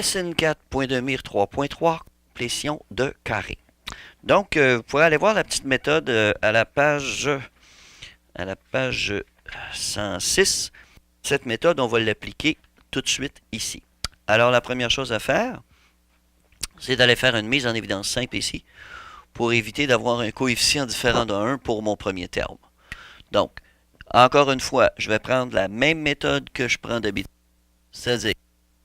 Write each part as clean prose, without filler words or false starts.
Racine 4, point de mire 3.3, complétion de carré. Donc, vous pourrez aller voir la petite méthode à la page 106. Cette méthode, on va l'appliquer tout de suite ici. Alors, la première chose à faire, c'est d'aller faire une mise en évidence simple ici pour éviter d'avoir un coefficient différent de 1 pour mon premier terme. Donc, encore une fois, je vais prendre la même méthode que je prends d'habitude, c'est-à-dire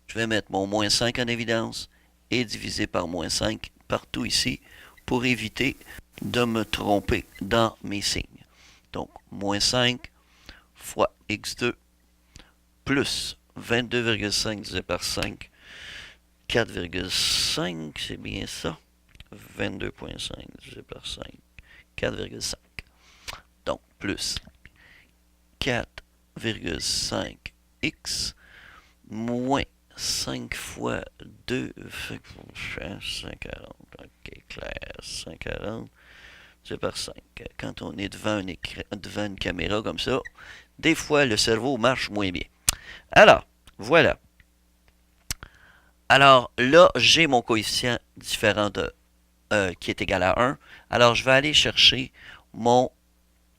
je vais mettre mon moins 5 en évidence et diviser par moins 5 partout ici pour éviter de me tromper dans mes signes. Donc, moins 5 fois x2 plus 22,5 divisé par 5, 4,5, c'est bien ça. 22,5 divisé par 5, 4,5. Donc, plus 4,5x moins 5 fois 2, 140, ok, clair, 140, c'est par 5. Quand on est devant une caméra comme ça, des fois le cerveau marche moins bien. Alors, voilà. Alors là, j'ai mon coefficient différent qui est égal à 1. Alors, je vais aller chercher mon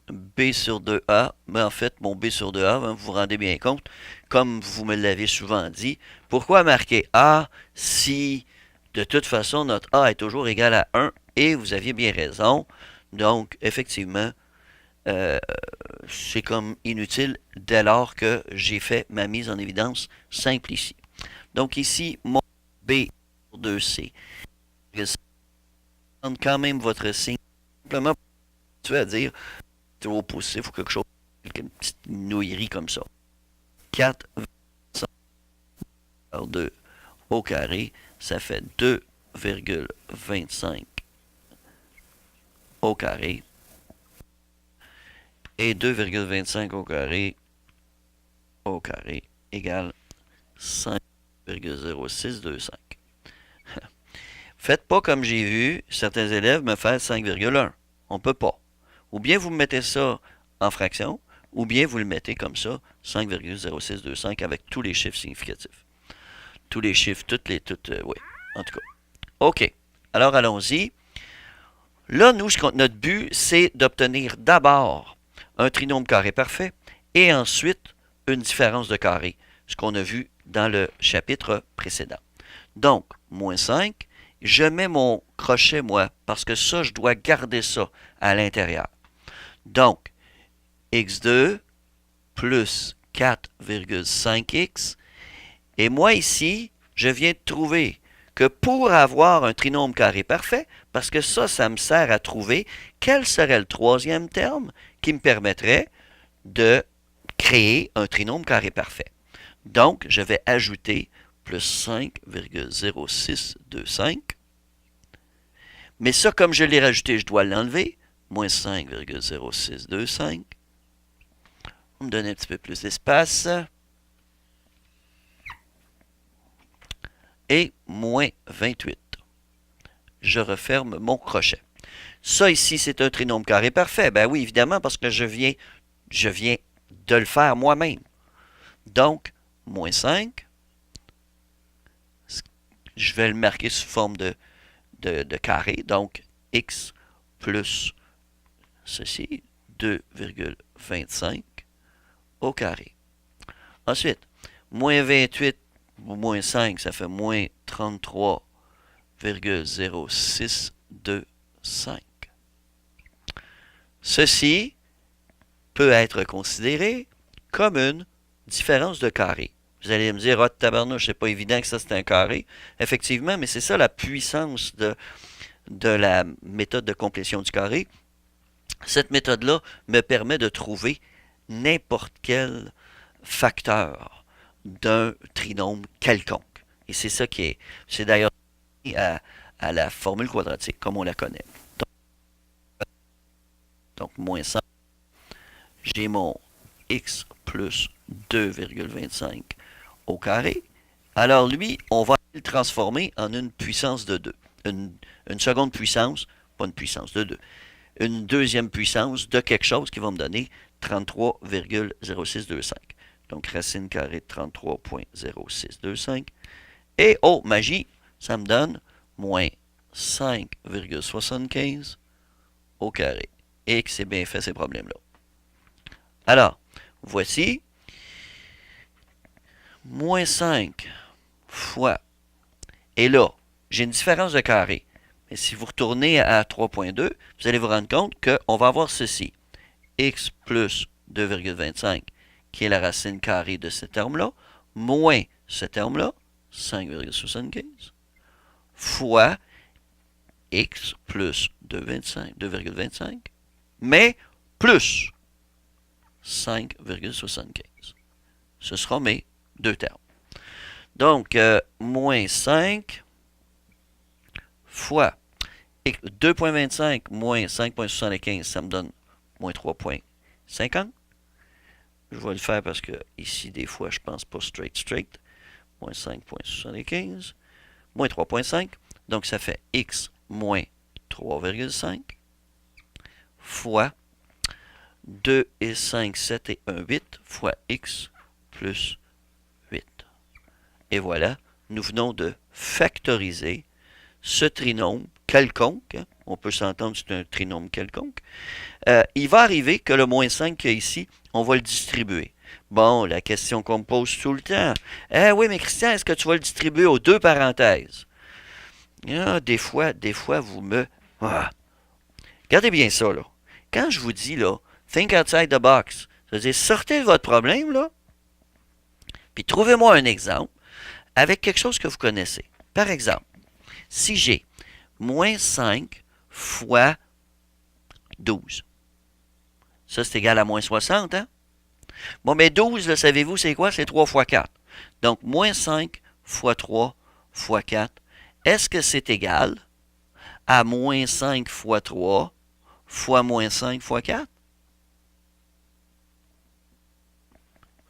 B sur 2A, mais en fait, mon B sur 2A, vous vous rendez bien compte, comme vous me l'avez souvent dit, pourquoi marquer A si de toute façon notre A est toujours égal à 1 et vous aviez bien raison. Donc, effectivement, euh, c'est comme inutile dès lors que j'ai fait ma mise en évidence simple ici. Donc ici, mon B sur 2C, quand même votre signe, simplement tu vas dire au positif ou quelque chose, une petite nouillerie comme ça. 4 par 2 au carré, ça fait 2,25 au carré. Et 2,25 au carré égale 5,0625. Faites pas comme j'ai vu certains élèves me faire 5,1. On ne peut pas. Ou bien vous mettez ça en fraction, ou bien vous le mettez comme ça, 5,0625 avec tous les chiffres significatifs. Tous les chiffres, oui, en tout cas. OK. Alors allons-y. Là, nous, notre but, c'est d'obtenir d'abord un trinôme carré parfait et ensuite une différence de carré, ce qu'on a vu dans le chapitre précédent. Donc, moins 5, je mets mon crochet, moi, parce que ça, je dois garder ça à l'intérieur. Donc, x2 plus 4,5x. Et moi, ici, je viens de trouver que pour avoir un trinôme carré parfait, parce que ça me sert à trouver quel serait le troisième terme qui me permettrait de créer un trinôme carré parfait. Donc, je vais ajouter plus 5,0625. Mais ça, comme je l'ai rajouté, je dois l'enlever. Moins 5,0625. On me donne un petit peu plus d'espace. Et moins 28. Je referme mon crochet. Ça ici, c'est un trinôme carré parfait. Ben oui, évidemment, parce que je viens de le faire moi-même. Donc, moins 5. Je vais le marquer sous forme de carré. Donc, x plus ceci, 2,25 au carré. Ensuite, moins 28 ou moins 5, ça fait moins 33,0625. Ceci peut être considéré comme une différence de carré. Vous allez me dire, ah, tabarnouche, c'est pas évident que ça c'est un carré. Effectivement, mais c'est ça la puissance de la méthode de complétion du carré. Cette méthode-là me permet de trouver n'importe quel facteur d'un trinôme quelconque. Et c'est ça qui est. C'est d'ailleurs à la formule quadratique, comme on la connaît. Donc moins 100. J'ai mon x plus 2,25 au carré. Alors lui, on va le transformer en une puissance de 2. Une seconde puissance, pas une puissance de 2. Une deuxième puissance de quelque chose qui va me donner 33,0625. Donc racine carrée de 33,0625 Et, oh, magie, ça me donne moins 5,75 au carré. Et que c'est bien fait ces problèmes-là. Alors, voici moins 5 fois. Et là, j'ai une différence de carré. Mais si vous retournez à 3.2, vous allez vous rendre compte qu'on va avoir ceci. X plus 2,25, qui est la racine carrée de ce terme-là, moins ce terme-là, 5,75, fois X plus 2,25, mais plus 5,75. Ce sera mes deux termes. Donc, moins 5 fois 2,25 moins 5,75, ça me donne moins 3,50. Je vais le faire parce que ici, des fois, je pense pas straight. Moins 5,75, moins 3,5. Donc, ça fait x moins 3,5 fois 2 et 5, 7 et 1, 8 fois x plus 8. Et voilà, nous venons de factoriser ce trinôme quelconque. On peut s'entendre que c'est un trinôme quelconque. Il va arriver que le moins 5 qu'il y a ici, on va le distribuer. Bon, la question qu'on me pose tout le temps. Eh oui, mais Christian, est-ce que tu vas le distribuer aux deux parenthèses? Ah, des fois, vous me... Ah. Regardez bien ça, là. Quand je vous dis, là, think outside the box, ça veut dire sortez de votre problème, là, puis trouvez-moi un exemple avec quelque chose que vous connaissez. Par exemple, si j'ai moins 5 fois 12, ça c'est égal à moins 60, hein? Bon, mais 12, savez-vous, c'est quoi? C'est 3 fois 4. Donc, moins 5 fois 3 fois 4, est-ce que c'est égal à moins 5 fois 3 fois moins 5 fois 4?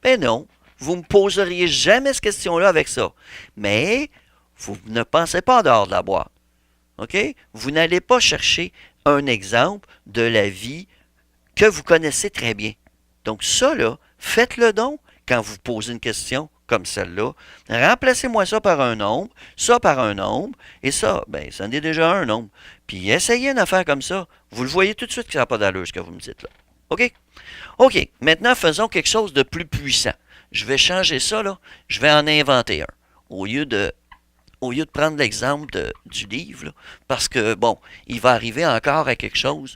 Ben non, vous ne me poseriez jamais cette question-là avec ça. Mais vous ne pensez pas en dehors de la boîte. OK? Vous n'allez pas chercher un exemple de la vie que vous connaissez très bien. Donc ça, là, faites-le donc quand vous posez une question comme celle-là. Remplacez-moi ça par un nombre, ça par un nombre, et ça, ben, ça en est déjà un nombre. Puis essayez une affaire comme ça. Vous le voyez tout de suite que ça n'a pas d'allure, ce que vous me dites là. OK? OK, maintenant faisons quelque chose de plus puissant. Je vais changer ça, là. Je vais en inventer un. Au lieu de prendre l'exemple du livre, là, parce que, bon, il va arriver encore à quelque chose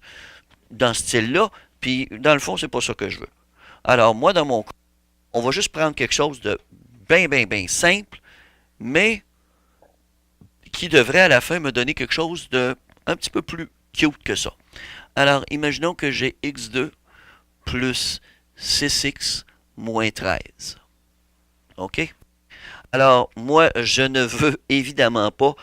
dans ce style-là, puis dans le fond, c'est pas ça que je veux. Alors, moi, dans mon cas, on va juste prendre quelque chose de bien simple, mais qui devrait à la fin me donner quelque chose de un petit peu plus cute que ça. Alors, imaginons que j'ai x2 plus 6x moins 13. OK? Alors, moi, je ne veux évidemment pas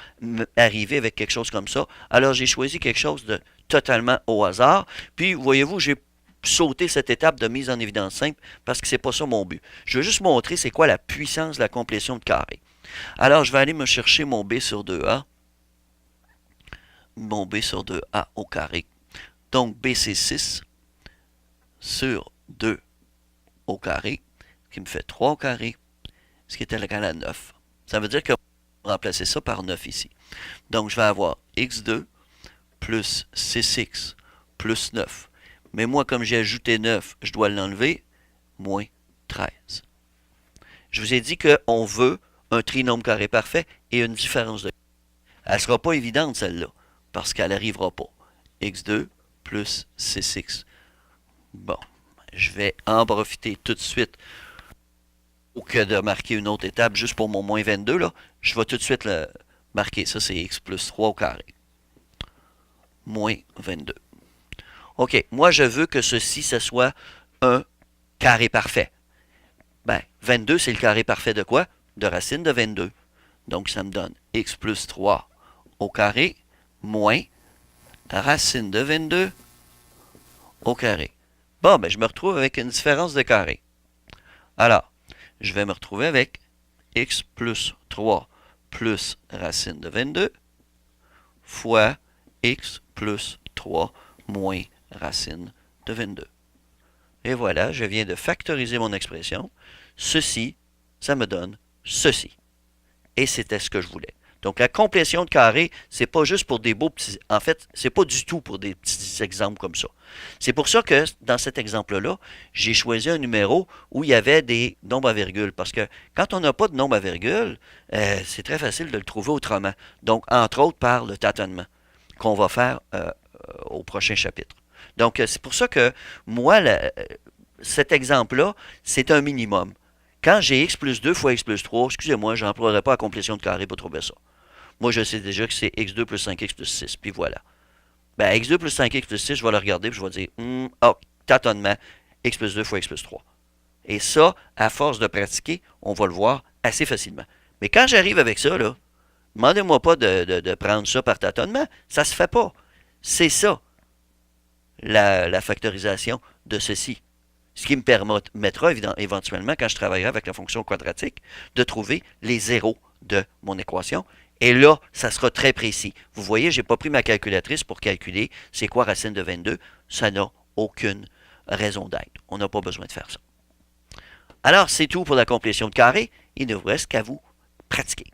arriver avec quelque chose comme ça. Alors, j'ai choisi quelque chose de totalement au hasard. Puis, voyez-vous, j'ai sauté cette étape de mise en évidence simple parce que c'est pas ça mon but. Je veux juste montrer c'est quoi la puissance de la complétion de carré. Alors, je vais aller me chercher mon b sur 2a. Mon b sur 2a au carré. Donc, b c'est 6 sur 2 au carré, ce qui me fait 3 au carré, ce qui est égal à 9. Ça veut dire que on va remplacer ça par 9 ici. Donc, je vais avoir x2 plus 6x plus 9. Mais moi, comme j'ai ajouté 9, je dois l'enlever, moins 13. Je vous ai dit qu'on veut un trinôme carré parfait et une différence de... Elle ne sera pas évidente, celle-là, parce qu'elle n'arrivera pas. x2 plus 6x. Bon, je vais en profiter tout de suite au que de marquer une autre étape juste pour mon moins 22, là. Je vais tout de suite le marquer. Ça, c'est x plus 3 au carré. Moins 22. OK, moi, je veux que ceci, ce soit un carré parfait. Ben, 22, c'est le carré parfait de quoi? De racine de 22. Donc, ça me donne x plus 3 au carré moins racine de 22 au carré. Bon, ben, je me retrouve avec une différence de carré. Alors, je vais me retrouver avec x plus 3 plus racine de 22 fois x plus 3 moins racine de 22. Et voilà, je viens de factoriser mon expression. Ceci, ça me donne ceci. et c'était ce que je voulais. Donc, la complétion de carré, c'est pas juste pour des beaux petits... En fait, c'est pas du tout pour des petits exemples comme ça. C'est pour ça que, dans cet exemple-là, j'ai choisi un numéro où il y avait des nombres à virgule. Parce que quand on n'a pas de nombre à virgule, c'est très facile de le trouver autrement. Donc, entre autres, par le tâtonnement qu'on va faire au prochain chapitre. Donc, c'est pour ça que moi, cet exemple-là, c'est un minimum. Quand j'ai x plus 2 fois x plus 3, excusez-moi, je n'emploierai pas la complétion de carré pour trouver ça. Moi, je sais déjà que c'est x2 plus 5x plus 6, puis voilà. Ben, x2 plus 5x plus 6, je vais le regarder, puis je vais dire, tâtonnement, x plus 2 fois x plus 3. Et ça, à force de pratiquer, on va le voir assez facilement. Mais quand j'arrive avec ça, là, demandez-moi pas de prendre ça par tâtonnement, ça se fait pas. C'est ça, la factorisation de ceci. Ce qui me permettra éventuellement, quand je travaillerai avec la fonction quadratique, de trouver les zéros de mon équation. Et là, ça sera très précis. Vous voyez, je n'ai pas pris ma calculatrice pour calculer c'est quoi racine de 22. Ça n'a aucune raison d'être. On n'a pas besoin de faire ça. Alors, c'est tout pour la complétion de carré. Il ne vous reste qu'à vous pratiquer.